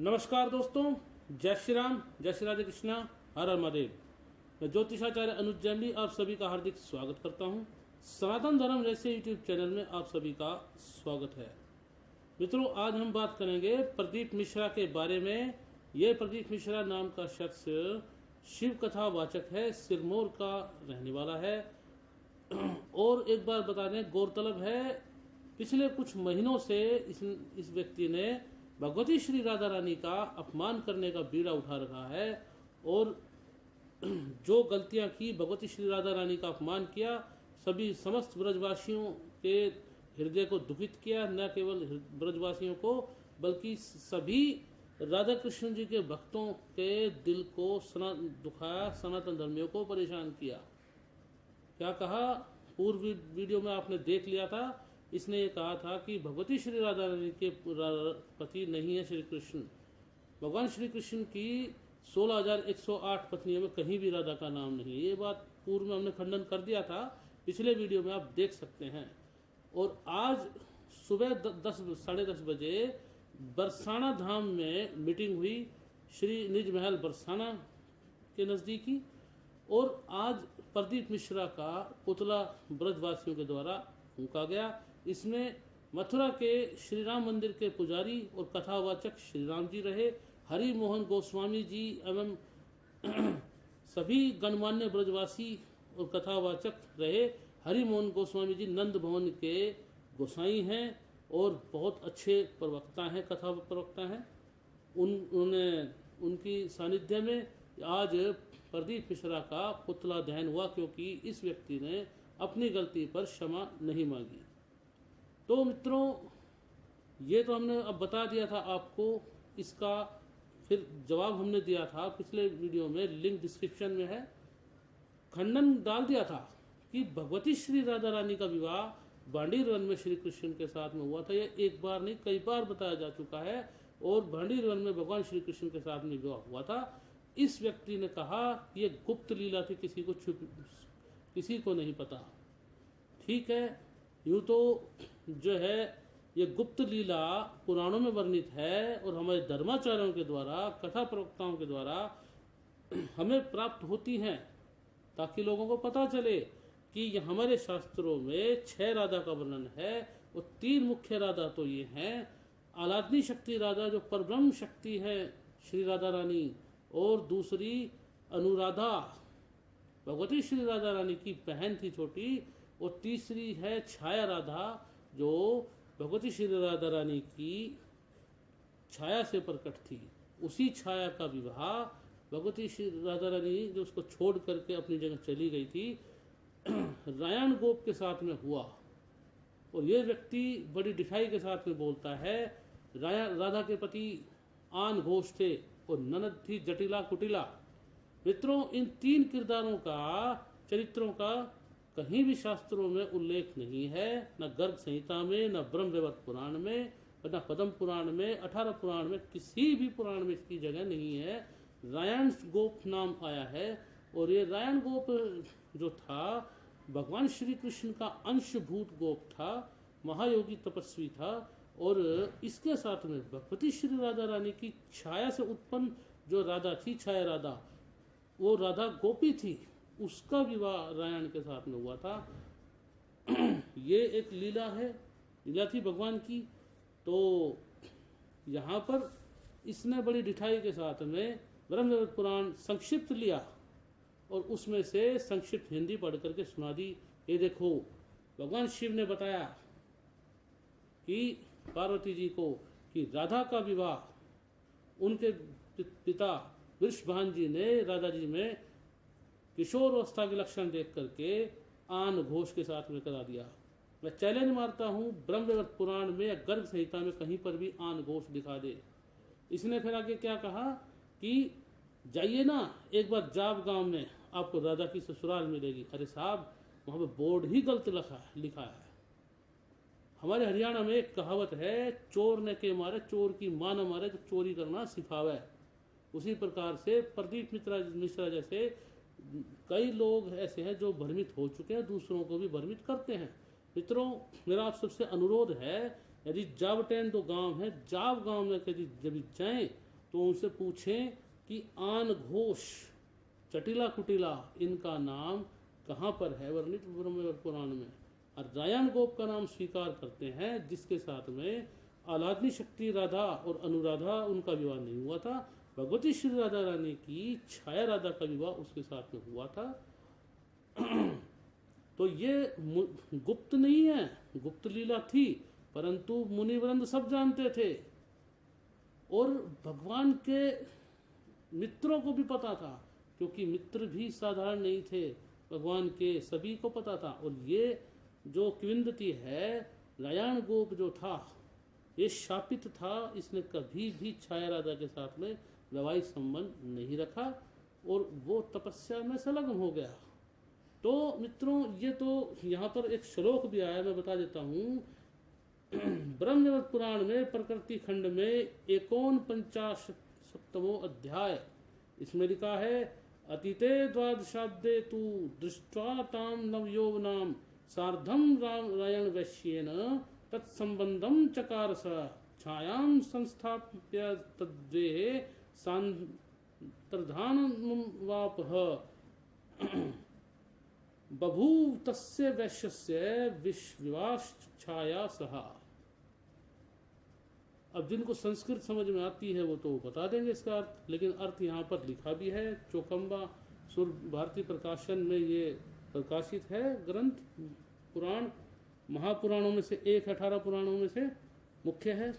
नमस्कार दोस्तों, जय श्री राम, जय श्री राधे कृष्णा, हर हर महादेव। मैं ज्योतिषाचार्य अनुज जैमली आप सभी का हार्दिक स्वागत करता हूं। सनातन धर्म जैसे यूट्यूब चैनल में आप सभी का स्वागत है। मित्रों, आज हम बात करेंगे प्रदीप मिश्रा के बारे में। ये प्रदीप मिश्रा नाम का शख्स शिव कथा वाचक है, सिरमौर का रहने वाला है। और एक बार बता दें, गौरतलब है पिछले कुछ महीनों से इस व्यक्ति ने भगवती श्री राधा रानी का अपमान करने का बीड़ा उठा रखा है और जो गलतियां की, भगवती श्री राधा रानी का अपमान किया, सभी समस्त ब्रजवासियों के हृदय को दुखित किया। न केवल ब्रजवासियों को बल्कि सभी राधा कृष्ण जी के भक्तों के दिल को दुखाया, सनातन धर्मियों को परेशान किया। क्या कहा, पूर्व वीडियो में आपने देख लिया था। इसने ये कहा था कि भगवती श्री राधा रानी के पति नहीं है श्री कृष्ण। भगवान श्री कृष्ण की 16,108 पत्नियों में कहीं भी राधा का नाम नहीं है। ये बात पूर्व में हमने खंडन कर दिया था, पिछले वीडियो में आप देख सकते हैं। और आज सुबह 10-10:30 बजे बरसाना धाम में मीटिंग हुई, श्री निज महल बरसाना के नज़दीकी। और आज प्रदीप मिश्रा का पुतला ब्रजवासियों के द्वारा फूंका गया। इसमें मथुरा के श्री राम मंदिर के पुजारी और कथावाचक श्री राम जी रहे, हरि मोहन गोस्वामी जी एवं सभी गणमान्य ब्रजवासी और कथावाचक रहे। हरि मोहन गोस्वामी जी नंद भवन के गोसाई हैं और बहुत अच्छे प्रवक्ता हैं, कथा प्रवक्ता हैं। उनकी सानिध्य में आज प्रदीप मिश्रा का पुतला दहन हुआ, क्योंकि इस व्यक्ति ने अपनी गलती पर क्षमा नहीं मांगी। तो मित्रों, ये तो हमने अब बता दिया था आपको। इसका फिर जवाब हमने दिया था पिछले वीडियो में, लिंक डिस्क्रिप्शन में है। खंडन डाल दिया था कि भगवती श्री राधा रानी का विवाह भांडीर वन में श्री कृष्ण के साथ में हुआ था। यह एक बार नहीं, कई बार बताया जा चुका है। और भांडीर वन में भगवान श्री कृष्ण के साथ में विवाह हुआ था। इस व्यक्ति ने कहा ये गुप्त लीला थी, किसी को नहीं पता। ठीक है, यूँ तो जो है ये गुप्त लीला पुराणों में वर्णित है और हमारे धर्माचार्यों के द्वारा, कथा प्रवक्ताओं के द्वारा हमें प्राप्त होती हैं, ताकि लोगों को पता चले कि हमारे शास्त्रों में 6 राधा का वर्णन है। और 3 मुख्य राधा तो ये हैं, आलादनी शक्ति राधा जो परब्रह्म शक्ति है श्री राधा रानी, और दूसरी अनुराधा भगवती श्री राधा रानी की बहन थी छोटी, और तीसरी है छाया राधा जो भगवती श्री राधा रानी की छाया से प्रकट थी। उसी छाया का विवाह भगवती श्री राधा रानी जो उसको छोड़ करके अपनी जगह चली गई थी, रायण गोप के साथ में हुआ। और ये व्यक्ति बड़ी डिठाई के साथ में बोलता है, राधा के पति आन घोष थे और ननद थी जटिला कुटिला। मित्रों, इन 3 किरदारों का, चरित्रों का कहीं भी शास्त्रों में उल्लेख नहीं है, न गर्ग संहिता में, न ब्रह्मवैवर्त पुराण में, न पद्म पुराण में, 18 पुराण में, किसी भी पुराण में इसकी जगह नहीं है। रायण गोप नाम आया है। और ये रायण गोप जो था, भगवान श्री कृष्ण का अंशभूत गोप था, महायोगी तपस्वी था। और इसके साथ में भगवती श्री राधा रानी की छाया से उत्पन्न जो राधा थी, छाया राधा, वो राधा गोपी थी, उसका विवाह रायण के साथ में हुआ था। ये एक लीला है, लीला थी भगवान की। तो यहाँ पर इसने बड़ी डिठाई के साथ में ब्रह्मवैवर्त पुराण संक्षिप्त लिया और उसमें से संक्षिप्त हिंदी पढ़ करके सुना दी। ये देखो, भगवान शिव ने बताया कि पार्वती जी को कि राधा का विवाह उनके पिता वृषभान जी ने राधा जी में किशोर अवस्था के लक्षण देख करके आन घोष के साथ में करा दिया। मैं चैलेंज मारता हूँ, ब्रह्मवैवर्त पुराण में या गर्ग संहिता में कहीं पर भी आन घोष दिखा दे। इसने फिर आगे क्या कहा कि जाइए ना एक बार जाब गांव में, आपको राधा की ससुराल मिलेगी। अरे साहब, वहाँ पे बोर्ड ही गलत लिखा है। हमारे हरियाणा में एक कहावत है, चोर ने के मारे चोर की मां न मारे, तो चोरी करना सिखावे। उसी प्रकार से प्रदीप मिश्रा जैसे कई लोग ऐसे हैं जो भ्रमित हो चुके हैं, दूसरों को भी भ्रमित करते हैं। मित्रों, मेरा आप सबसे अनुरोध है, यदि जावटेन तो गांव है, जाव गांव में कभी जब जाएं तो उनसे पूछें कि आन घोष, चटिला कुटिला, इनका नाम कहाँ पर है वर्णित ब्रह्मवैवर्त पुराण में। और रायण गोप का नाम स्वीकार करते हैं, जिसके साथ में आह्लादनी शक्ति राधा और अनुराधा, उनका विवाह नहीं हुआ था। भगवती श्री राधा रानी की छाया राधा का विवाह उसके साथ में हुआ था। तो ये गुप्त नहीं है, गुप्त लीला थी, परंतु मुनिवृंद सब जानते थे और भगवान के मित्रों को भी पता था, क्योंकि मित्र भी साधारण नहीं थे, भगवान के सभी को पता था। और ये जो किंवदंती है, रायण गोप जो था ये शापित था, इसने कभी भी छाया राधा के साथ में वैवाहिक संबंध नहीं रखा और वो तपस्या में संलग्न हो गया। तो मित्रों, ये तो यहाँ पर एक श्लोक भी आया, मैं बता देता हूँ। ब्रह्मवैवर्त पुराण में प्रकृति खंड में 49वां अध्याय, इसमें लिखा है, अतीते द्वादशाब्दे तु दृष्ट्वा ताम नवयौवनाम सार्धम रायण वैश्येन तत्संबंधम चकार स छायां संस्थाप्य तद्देहे सांतर्धानमुवापह बभूव तस्य वैश्यस्य विश्वास-छाया सहा। अब जिनको संस्कृत समझ में आती है वो तो बता देंगे इसका अर्थ, लेकिन अर्थ यहाँ पर लिखा भी है। चौकम्बा सुर भारती प्रकाशन में ये प्रकाशित है ग्रंथ। पुराण महापुराणों में से एक, 18 पुराणों में से मुख्य है।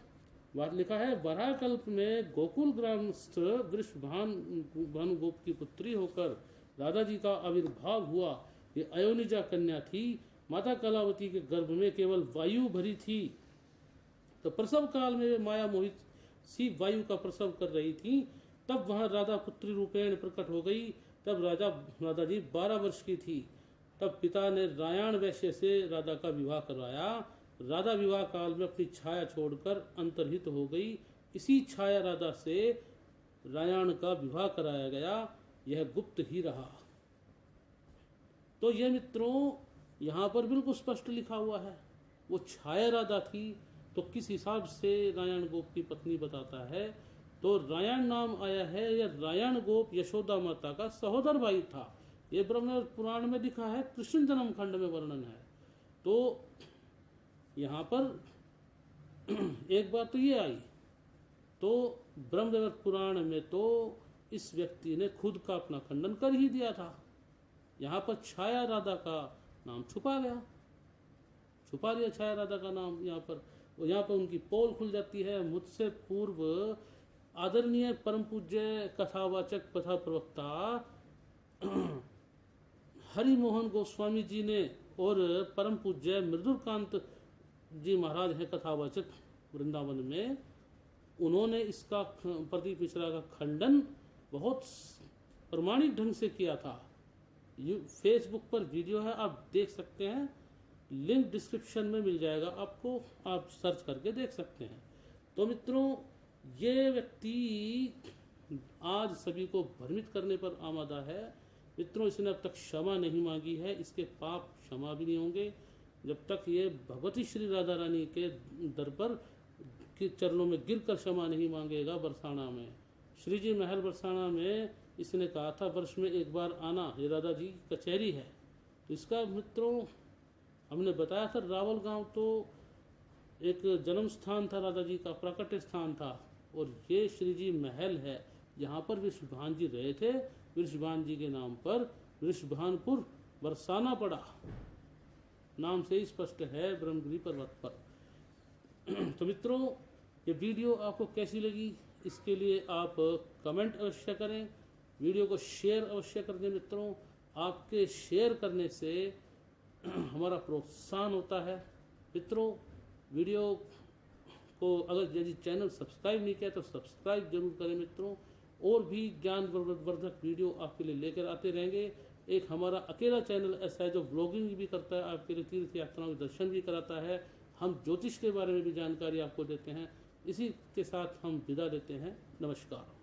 बात लिखा है, वराहकल्प में गोकुल ग्रामस्थ वृषभानुगोप की पुत्री होकर राधा जी का आविर्भाव हुआ। ये अयोनिजा कन्या थी। माता कलावती के गर्भ में केवल वायु भरी थी, तो प्रसव काल में माया मोहित सी वायु का प्रसव कर रही थी। तब वहां राधा पुत्री रूपेण प्रकट हो गई। तब राधा जी 12 वर्ष की थी। तब पिता ने रायण वैश्य से राधा का विवाह करवाया। राधा विवाह काल में अपनी छाया छोड़कर अंतर्हित हो गई। इसी छाया राधा से रायण का विवाह कराया गया। यह गुप्त ही रहा। तो यह मित्रों यहाँ पर बिल्कुल स्पष्ट लिखा हुआ है। वो छाया राधा थी, तो किस हिसाब से रायण गोप की पत्नी बताता है, तो रायण नाम आया है, यह रायण गोप यशोदा माता का सहोदर भाई था। ये ब्रह्मवैवर्त पुराण में लिखा है, कृष्ण जन्म खंड में वर्णन है। तो यहाँ पर एक बात तो ये आई, तो ब्रह्मवैवर्त पुराण में तो इस व्यक्ति ने खुद का अपना खंडन कर ही दिया था। यहाँ पर छाया राधा का नाम छुपा गया, छुपा दिया छाया राधा का नाम यहाँ पर। और यहाँ पर उनकी पोल खुल जाती है। मुझसे पूर्व आदरणीय परम पूज्य कथावाचक कथा प्रवक्ता हरि मोहन गोस्वामी जी ने और परम पूज्य मृदुलकांत जी महाराज हैं कथावाचक वृंदावन में, उन्होंने इसका प्रदीप मिश्रा का खंडन बहुत प्रमाणिक ढंग से किया था। फेसबुक पर वीडियो है, आप देख सकते हैं, लिंक डिस्क्रिप्शन में मिल जाएगा आपको, आप सर्च करके देख सकते हैं। तो मित्रों, ये व्यक्ति आज सभी को भ्रमित करने पर आमादा है। मित्रों, इसने अब तक क्षमा नहीं मांगी है, इसके पाप क्षमा भी नहीं होंगे जब तक ये भगवती श्री राधा रानी के दर पर के चरणों में गिरकर क्षमा नहीं मांगेगा। बरसाना में, श्री जी महल बरसाना में इसने कहा था वर्ष में एक बार आना, ये राधा जी कचहरी है। तो इसका मित्रों हमने बताया था, रावल गांव तो एक जन्म स्थान था राधा जी का, प्रकट स्थान था, और ये श्री जी महल है। यहाँ पर वृषभान जी रहे थे। वृषभान जी के नाम पर वृषभानपुर बरसाना पड़ा, नाम से ही स्पष्ट है ब्रह्मगिरी पर्वत पर। तो मित्रों, ये वीडियो आपको कैसी लगी, इसके लिए आप कमेंट अवश्य करें, वीडियो को शेयर अवश्य कर दें। मित्रों, आपके शेयर करने से हमारा प्रोत्साहन होता है। मित्रों, वीडियो को अगर यदि चैनल सब्सक्राइब नहीं किया तो सब्सक्राइब जरूर करें। मित्रों, और भी ज्ञान वर्धक वीडियो आपके लिए लेकर आते रहेंगे। एक हमारा अकेला चैनल ऐसा है जो व्लॉगिंग भी करता है, आपके लिए तीर्थ यात्राओं के दर्शन भी कराता है। हम ज्योतिष के बारे में भी जानकारी आपको देते हैं। इसी के साथ हम विदा लेते हैं। नमस्कार।